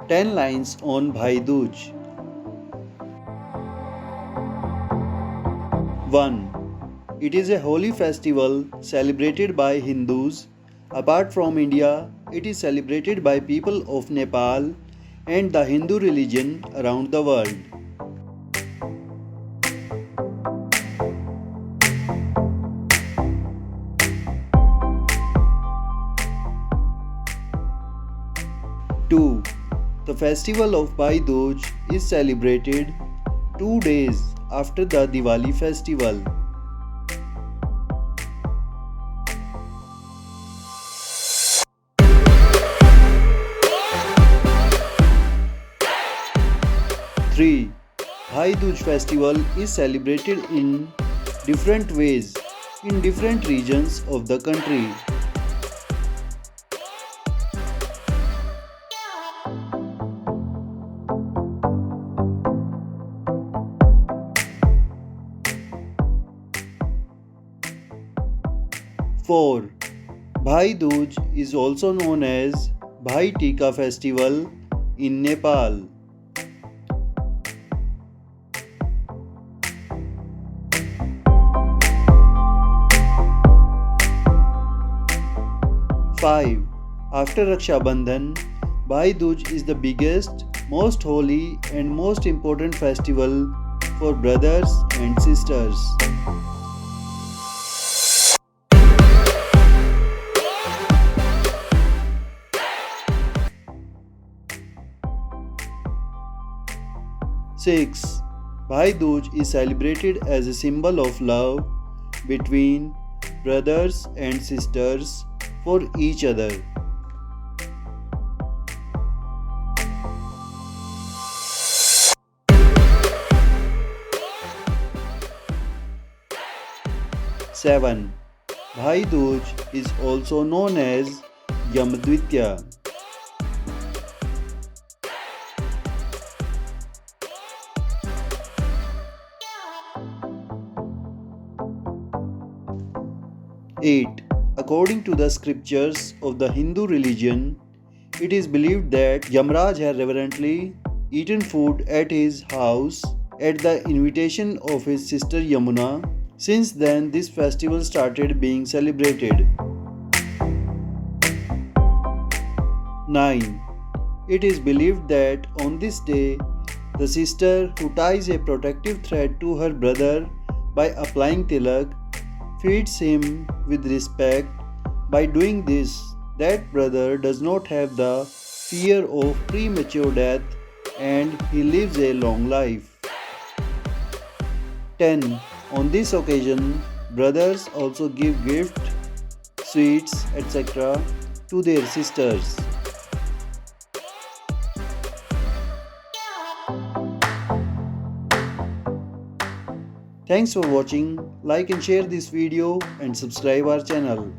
10 lines on Bhai Dooj. 1. It is a holy festival celebrated by Hindus. Apart from India, it is celebrated by people of Nepal and the Hindu religion around the world. 2. The festival of Bhai Dooj is celebrated 2 days after the Diwali festival. 3. Bhai Dooj festival is celebrated in different ways in different regions of the country. 4. Bhai Dooj is also known as Bhai Tika festival in Nepal. 5. After Raksha Bandhan, Bhai Dooj is the biggest, most holy and most important festival for brothers and sisters. Six. Bhai Dooj is celebrated as a symbol of love between brothers and sisters for each other. 7. Bhai Dooj is also known as Yamadvitya. 8. According to the scriptures of the Hindu religion, it is believed that Yamraj had reverently eaten food at his house at the invitation of his sister Yamuna. Since then, this festival started being celebrated. 9. It is believed that on this day, the sister who ties a protective thread to her brother by applying tilak feeds him with respect. By doing this, that brother does not have the fear of premature death and he lives a long life. 10. On this occasion, brothers also give gifts, sweets, etc. to their sisters. Thanks for watching. Like and share this video and subscribe our channel.